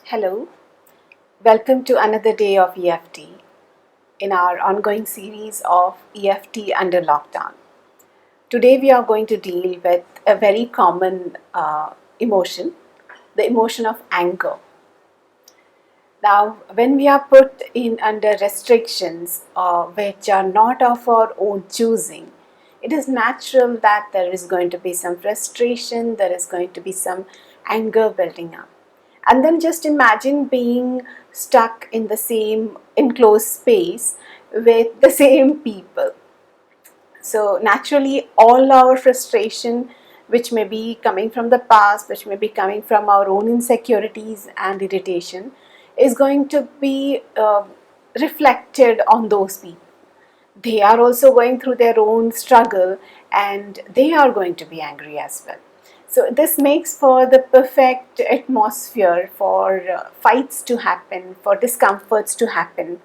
Hello, welcome to another day of EFT in our ongoing series of EFT under lockdown. Today we are going to deal with a very common emotion, the emotion of anger. Now, when we are put in under restrictions which are not of our own choosing, it is natural that there is going to be some frustration, there is going to be some anger building up. And then just imagine being stuck in the same enclosed space with the same people. So naturally, all our frustration, which may be coming from the past, which may be coming from our own insecurities and irritation, is going to be reflected on those people. They are also going through their own struggle and they are going to be angry as well. So this makes for the perfect atmosphere for fights to happen, for discomforts to happen.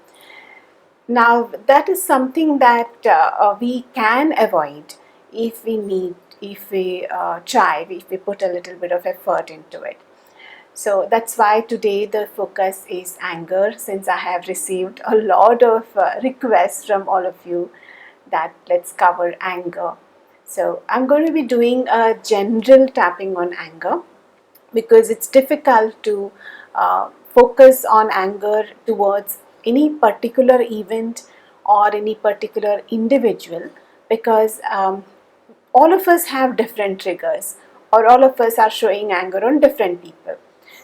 Now, that is something that we can avoid if we need, if we try, if we put a little bit of effort into it. So that's why today the focus is anger, since I have received a lot of requests from all of you that let's cover anger. So I'm going to be doing a general tapping on anger because it's difficult to focus on anger towards any particular event or any particular individual because all of us have different triggers or all of us are showing anger on different people.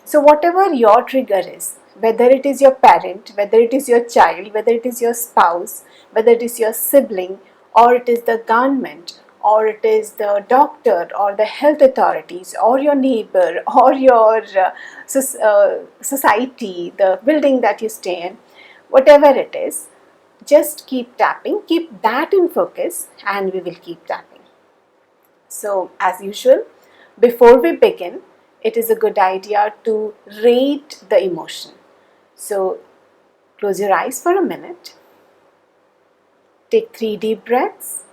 So whatever your trigger is, whether it is your parent, whether it is your child, whether it is your spouse, whether it is your sibling, or it is the government, or it is the doctor, or the health authorities, or your neighbor, or your society, the building that you stay in, whatever it is, just keep tapping, keep that in focus, and we will keep tapping. So, as usual, before we begin, it is a good idea to rate the emotion. So, close your eyes for a minute, take 3 deep breaths.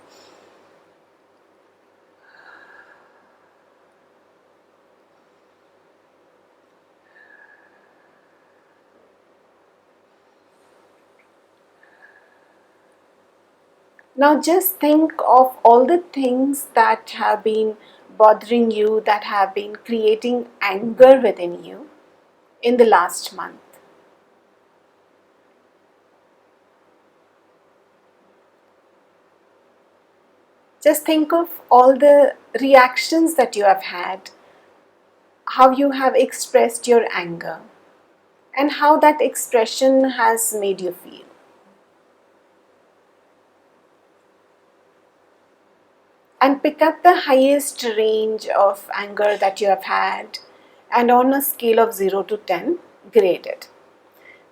Now, just think of all the things that have been bothering you, that have been creating anger within you in the last month. Just think of all the reactions that you have had, how you have expressed your anger, and how that expression has made you feel. And pick up the highest range of anger that you have had, and on a scale of 0 to 10, grade it,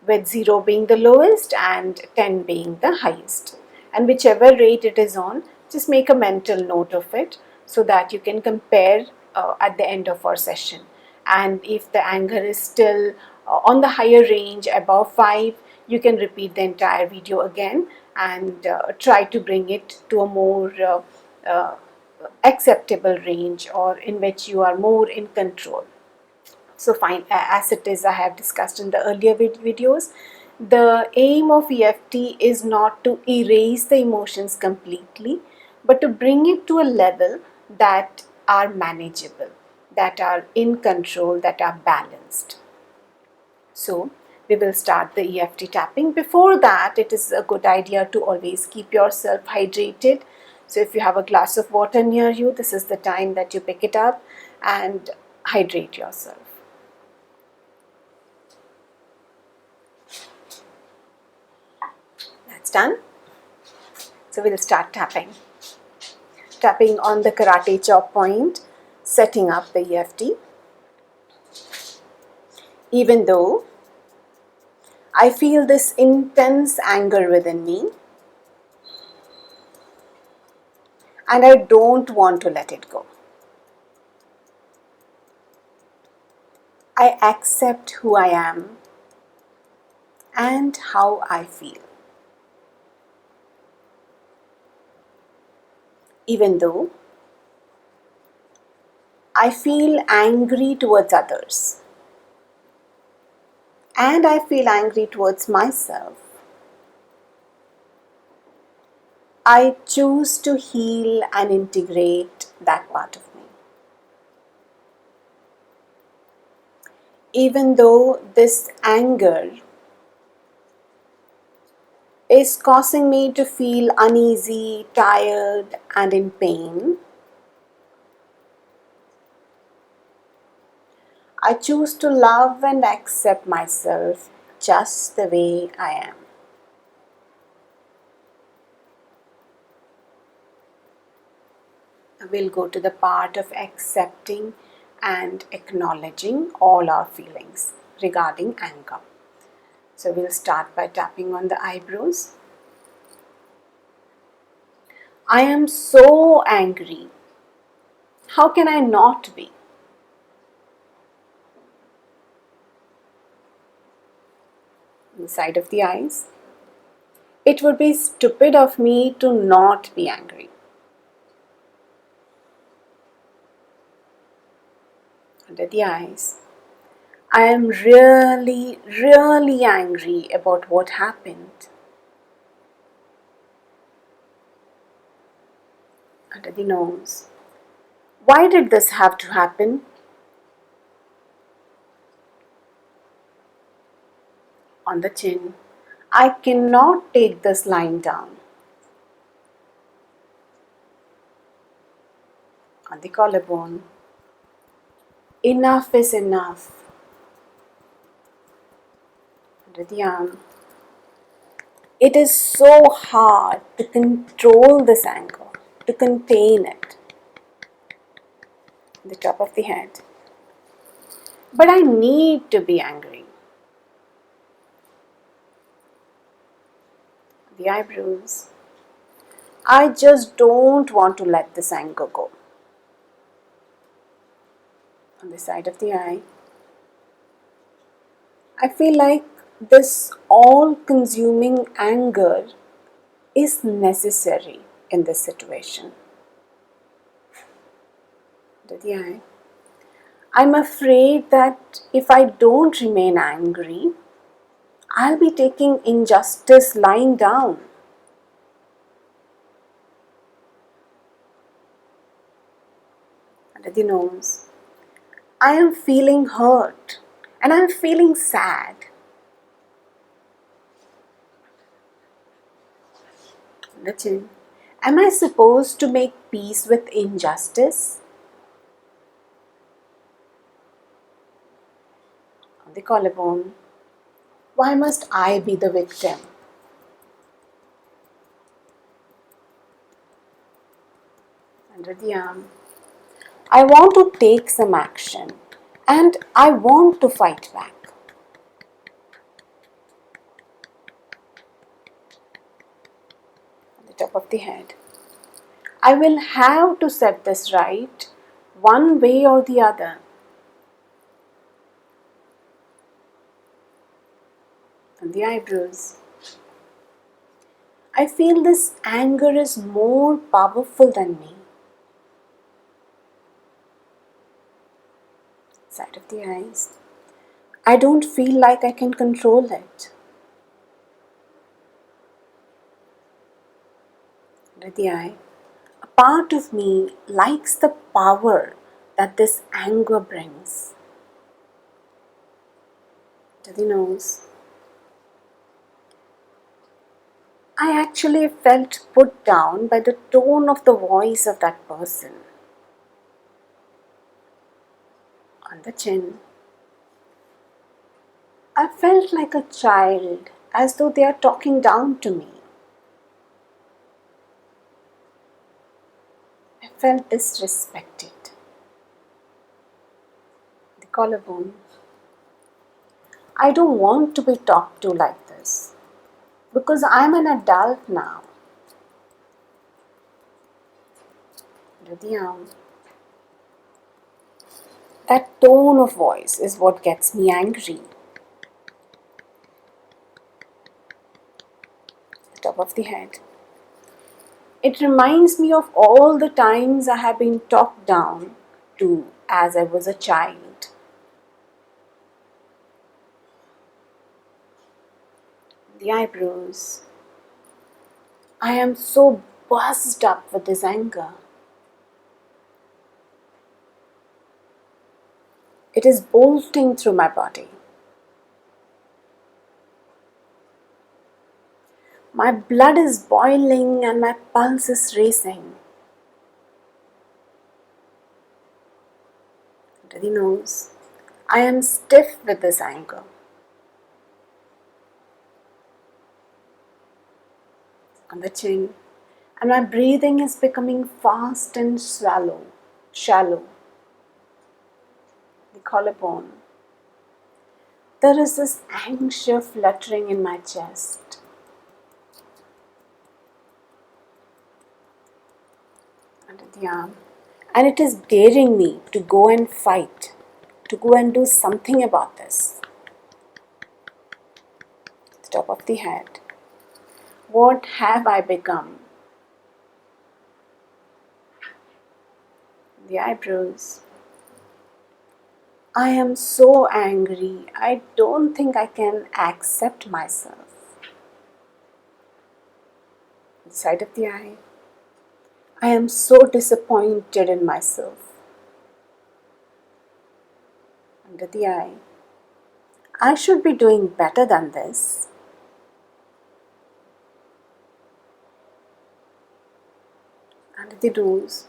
with 0 being the lowest and 10 being the highest. And whichever rate it is on, just make a mental note of it so that you can compare at the end of our session. And if the anger is still on the higher range, above 5, you can repeat the entire video again and try to bring it to a more acceptable range, or in which you are more in control. So fine, as it is, I have discussed in the earlier videos, the aim of EFT is not to erase the emotions completely, but to bring it to a level that are manageable, that are in control, that are balanced. So we will start the EFT tapping. Before that, it is a good idea to always keep yourself hydrated. So if you have a glass of water near you, this is the time that you pick it up and hydrate yourself. That's done. So we'll start tapping. Tapping on the karate chop point, setting up the EFT. Even though I feel this intense anger within me and I don't want to let it go. I accept who I am and how I feel. Even though I feel angry towards others, and I feel angry towards myself, I choose to heal and integrate that part of me. Even though this anger is causing me to feel uneasy, tired, and in pain, I choose to love and accept myself just the way I am. We'll go to the part of accepting and acknowledging all our feelings regarding anger. So we'll start by tapping on the eyebrows. I am so angry. How can I not be? On the side of the eyes. It would be stupid of me to not be angry. Under the eyes. I am really, really angry about what happened. Under the nose. Why did this have to happen? On the chin. I cannot take this lying down. On the collarbone. Enough is enough. Under the arm. It is so hard to control this anger, to contain it. The top of the head. But I need to be angry. The eyebrows. I just don't want to let this anger go. On the side of the eye. I feel like this all-consuming anger is necessary in this situation. Under the eye. I'm afraid that if I don't remain angry, I'll be taking injustice lying down. Under the nose. I am feeling hurt and I am feeling sad. The chin. Am I supposed to make peace with injustice? On the collarbone. Why must I be the victim? Under the arm. I want to take some action and I want to fight back. On the top of the head. I will have to set this right one way or the other. On the eyebrows. I feel this anger is more powerful than me. Side of the eyes. I don't feel like I can control it. Under the eye. A part of me likes the power that this anger brings. To the nose. I actually felt put down by the tone of the voice of that person. On the chin. I felt like a child, as though they are talking down to me. I felt disrespected. The collarbone. I don't want to be talked to like this because I'm an adult now. Under the arm. That tone of voice is what gets me angry. The top of the head. It reminds me of all the times I have been talked down to as I was a child. the eyebrows. I am so buzzed up with this anger. It is bolting through my body. My blood is boiling and my pulse is racing. Under the nose, I am stiff with this anger. On the chin, and my breathing is becoming fast and shallow. The collarbone. There is this anxious fluttering in my chest. Under the arm. And it is daring me to go and fight, to go and do something about this. The top of the head. What have I become? The eyebrows. I am so angry. I don't think I can accept myself. The side of the eye. I am so disappointed in myself. Under the eye. I should be doing better than this. Under the nose.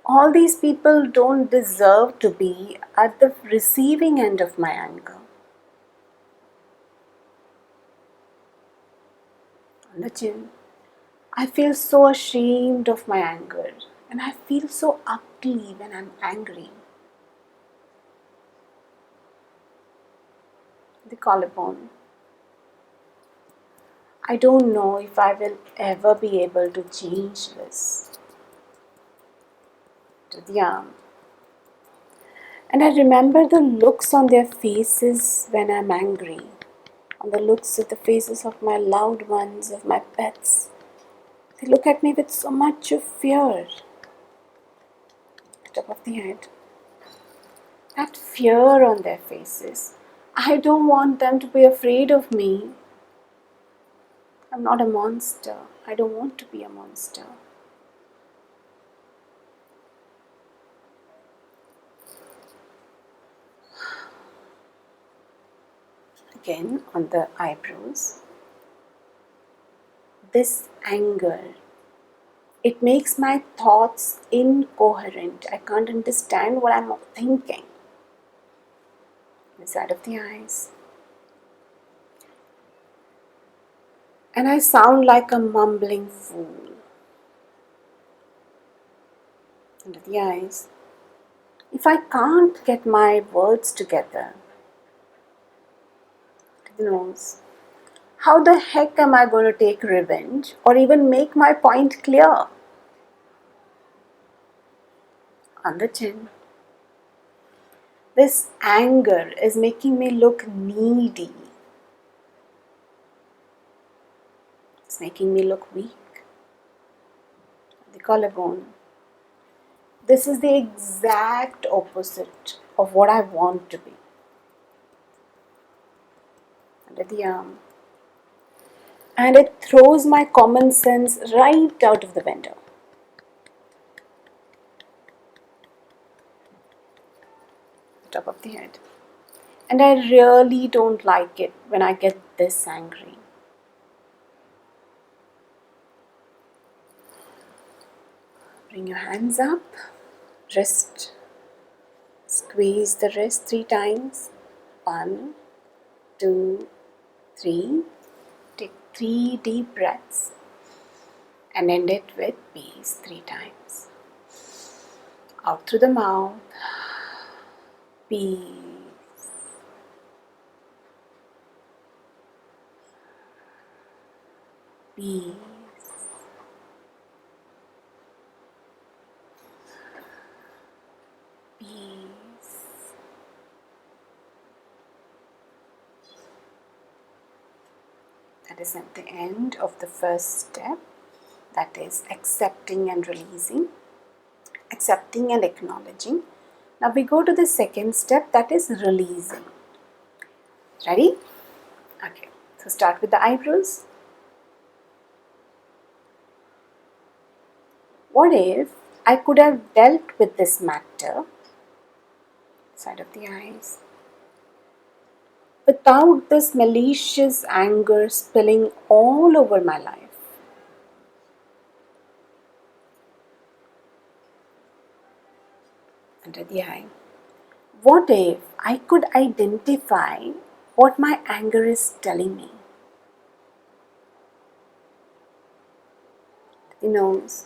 All these people don't deserve to be at the receiving end of my anger. On the chin. I feel so ashamed of my anger and I feel so ugly when I'm angry. The collarbone. I don't know if I will ever be able to change this. To the arm. And I remember the looks on their faces when I'm angry, on the looks of the faces of my loved ones, of my pets. They look at me with so much of fear. The top of the head. That fear on their faces. I don't want them to be afraid of me. I'm not a monster. I don't want to be a monster. Again on the eyebrows. This anger, it makes my thoughts incoherent. I can't understand what I'm thinking. The side of the eyes. And I sound like a mumbling fool. Under the eyes. If I can't get my words together. To the nose. How the heck am I going to take revenge or even make my point clear? On the chin. This anger is making me look needy. It's making me look weak. The collarbone. This is the exact opposite of what I want to be. Under the arm. And it throws my common sense right out of the window. Top of the head. And I really don't like it when I get this angry. Bring your hands up, wrist. Squeeze the wrist 3 times. 1, 2, 3. Take 3 deep breaths and end it with peace 3 times. Out through the mouth. Peace. Peace. Peace. That is at the end of the first step, that is accepting and releasing, accepting and acknowledging. Now we go to the second step, that is releasing. Ready? Okay. So start with the eyebrows. What if I could have dealt with this matter, side of the eyes, without this malicious anger spilling all over my life? Under the eye. What if I could identify what my anger is telling me? The nose.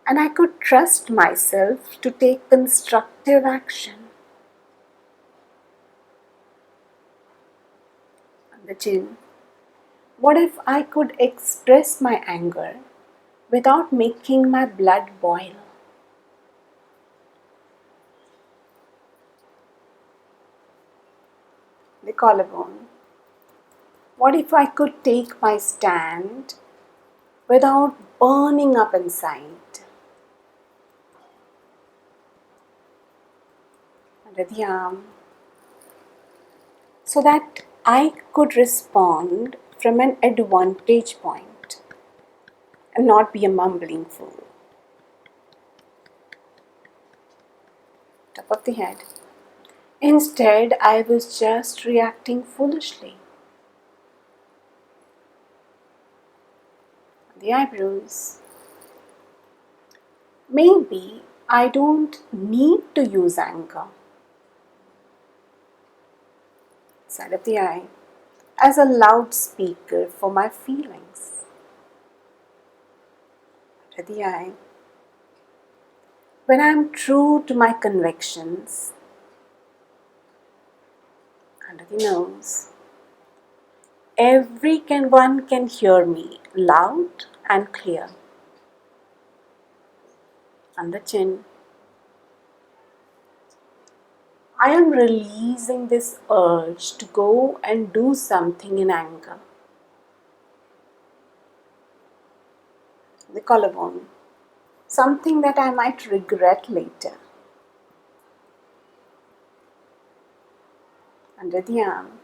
And I could trust myself to take constructive action. On the chin. What if I could express my anger without making my blood boil? The collarbone. What if I could take my stand without burning up inside? Under the arm. So that I could respond from an advantage point and not be a mumbling fool. Top of the head. Instead, I was just reacting foolishly. The eyebrows. Maybe I don't need to use anger. Side of the eye. As a loudspeaker for my feelings. Under the eye. When I am true to my convictions. Under the nose. Everyone can hear me loud and clear. On the chin. I am releasing this urge to go and do something in anger. The collarbone. Something that I might regret later. Under the arm.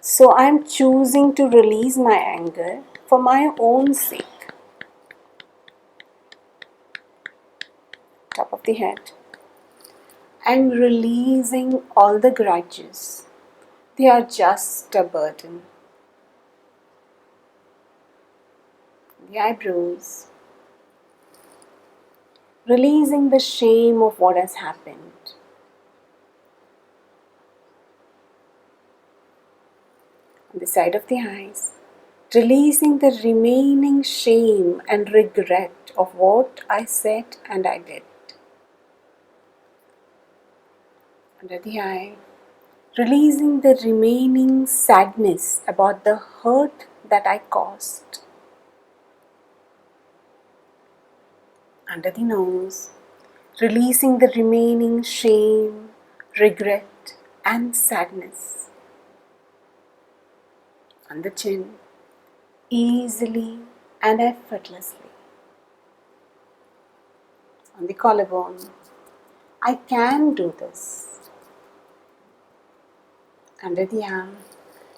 So I am choosing to release my anger for my own sake. Top of the head. I'm releasing all the grudges. They are just a burden. The eyebrows. Releasing the shame of what has happened. On the side of the eyes. Releasing the remaining shame and regret of what I said and I did. Under the eye. Releasing the remaining sadness about the hurt that I caused. Under the nose. Releasing the remaining shame, regret, and sadness. On the chin. Easily and effortlessly. On the collarbone. I can do this. Under the arm.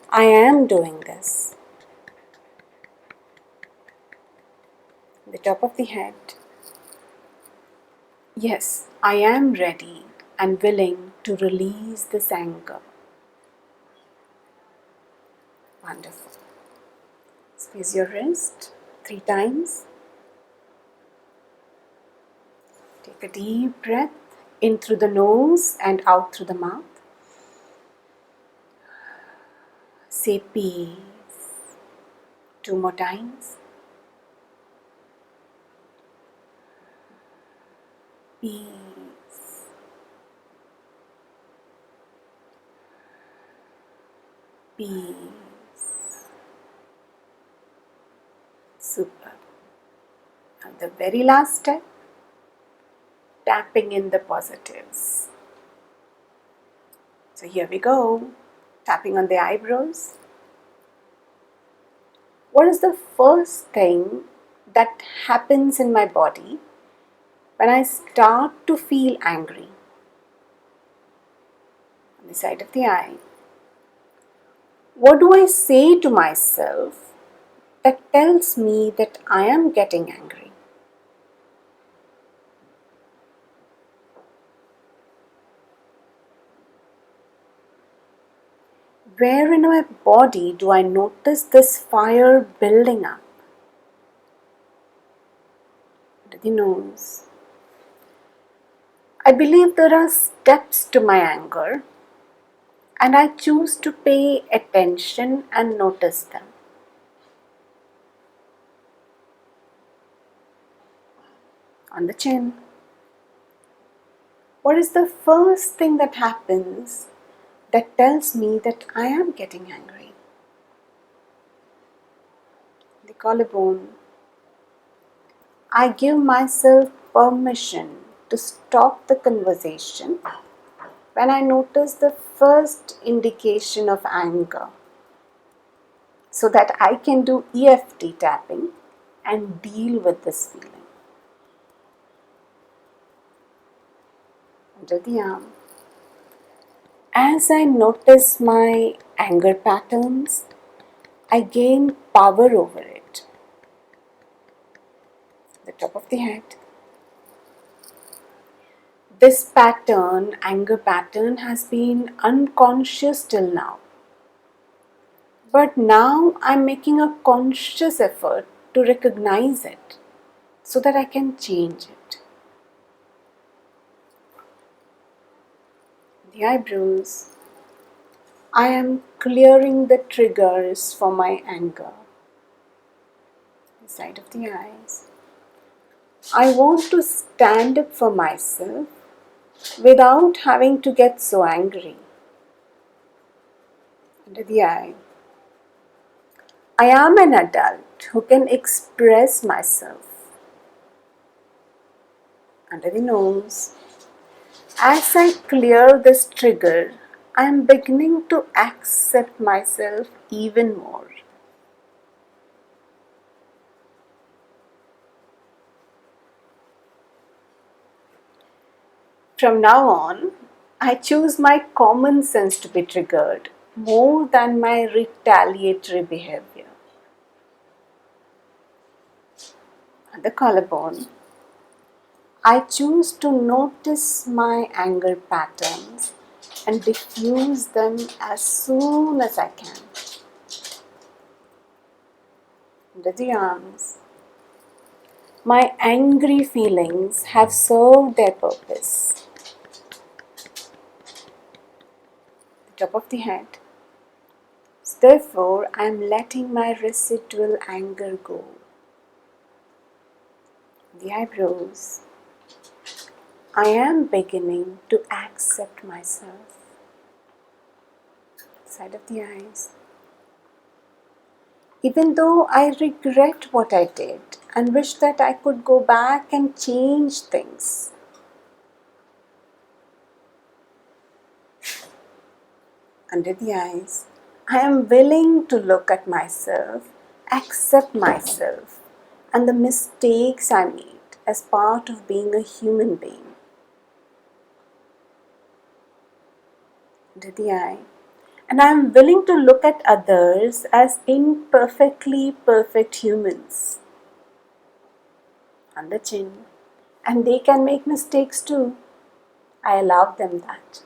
I am doing this. The top of the head. Yes, I am ready and willing to release this anger. Wonderful. Squeeze your wrist 3 times. Take a deep breath in through the nose and out through the mouth. Say peace 2 more times. Peace. Peace. Super. And the very last step, tapping in the positives. So here we go. Tapping on the eyebrows. What is the first thing that happens in my body when I start to feel angry? On the side of the eye. What do I say to myself that tells me that I am getting angry? Where in my body do I notice this fire building up? Under the nose. I believe there are steps to my anger, and I choose to pay attention and notice them. On the chin. What is the first thing that happens that tells me that I am getting angry? The collarbone. I give myself permission to stop the conversation when I notice the first indication of anger, so that I can do EFT tapping and deal with this feeling. Under the arm. As I notice my anger patterns, I gain power over it. The top of the head. This pattern, anger pattern, has been unconscious till now. But now I'm making a conscious effort to recognize it so that I can change it. The eyebrows. I am clearing the triggers for my anger. The side of the eyes. I want to stand up for myself without having to get so angry. Under the eye. I am an adult who can express myself. Under the nose. As I clear this trigger, I am beginning to accept myself even more. From now on, I choose my common sense to be triggered more than my retaliatory behavior. And the collarbone. I choose to notice my anger patterns and diffuse them as soon as I can. Under the arms. My angry feelings have served their purpose. The top of the head. So therefore, I am letting my residual anger go. The eyebrows. I am beginning to accept myself. Side of the eyes. Even though I regret what I did and wish that I could go back and change things, under the eyes, I am willing to look at myself, accept myself, and the mistakes I made as part of being a human being. Under the eye. And I am willing to look at others as imperfectly perfect humans. On the chin. And they can make mistakes too. I allow them that.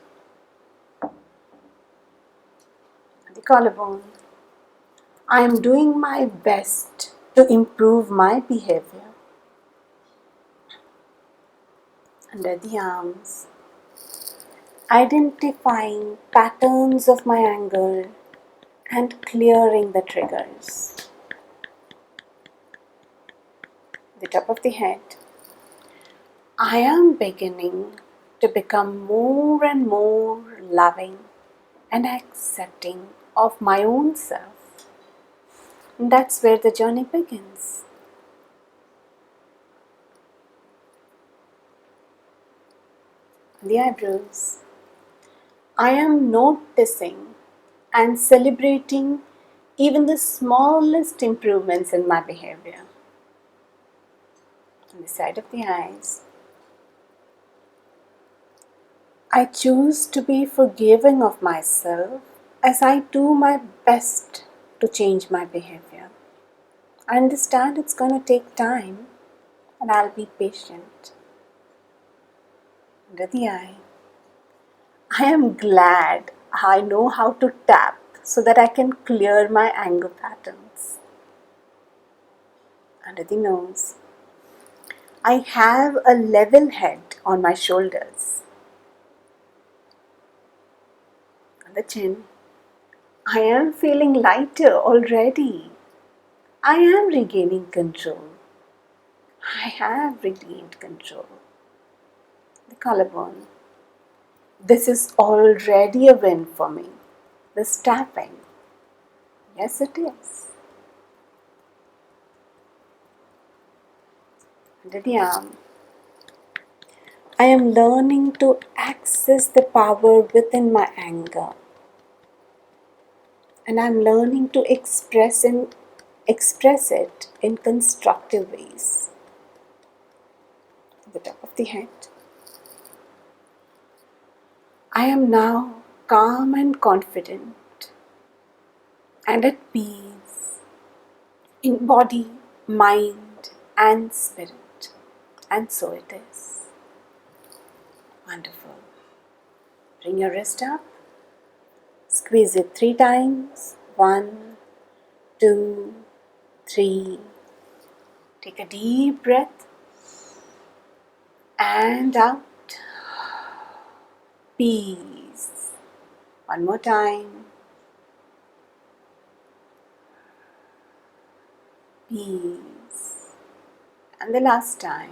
The collarbone. I am doing my best to improve my behavior. Under the arms. Identifying patterns of my anger and clearing the triggers. The top of the head. I am beginning to become more and more loving and accepting of my own self. And that's where the journey begins. The eyebrows. I am noticing and celebrating even the smallest improvements in my behavior. On the side of the eyes. I choose to be forgiving of myself as I do my best to change my behavior. I understand it's going to take time and I'll be patient. Under the eye. I am glad I know how to tap so that I can clear my anger patterns. Under the nose. I have a level head on my shoulders. On the chin. I am feeling lighter already. I am regaining control. I have regained control. The collarbone. This is already a win for me. This tapping. Yes, it is. Under the arm. I am learning to access the power within my anger. And I'm learning to express it in constructive ways. At the top of the head. I am now calm and confident and at peace in body, mind and spirit. And so it is. Wonderful. Bring your wrist up. Squeeze it 3 times. 1, 2, 3. Take a deep breath. And out. Peace. One more time. Peace. And the last time.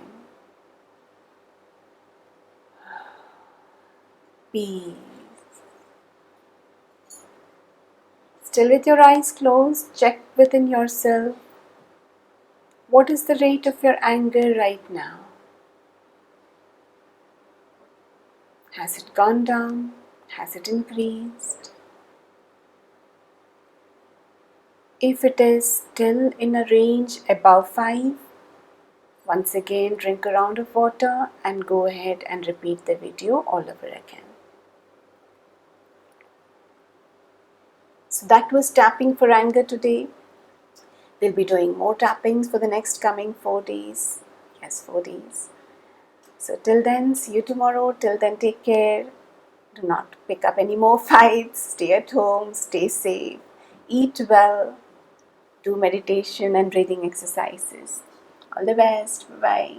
Peace. Still with your eyes closed, check within yourself. What is the rate of your anger right now? Has it gone down? Has it increased? If it is still in a range above 5, once again drink a round of water and go ahead and repeat the video all over again. So that was tapping for anger today. We'll be doing more tappings for the next coming 4 days. Yes, 4 days. So till then, see you tomorrow. Till then, take care. Do not pick up any more fights. Stay at home. Stay safe. Eat well. Do meditation and breathing exercises. All the best. Bye-bye.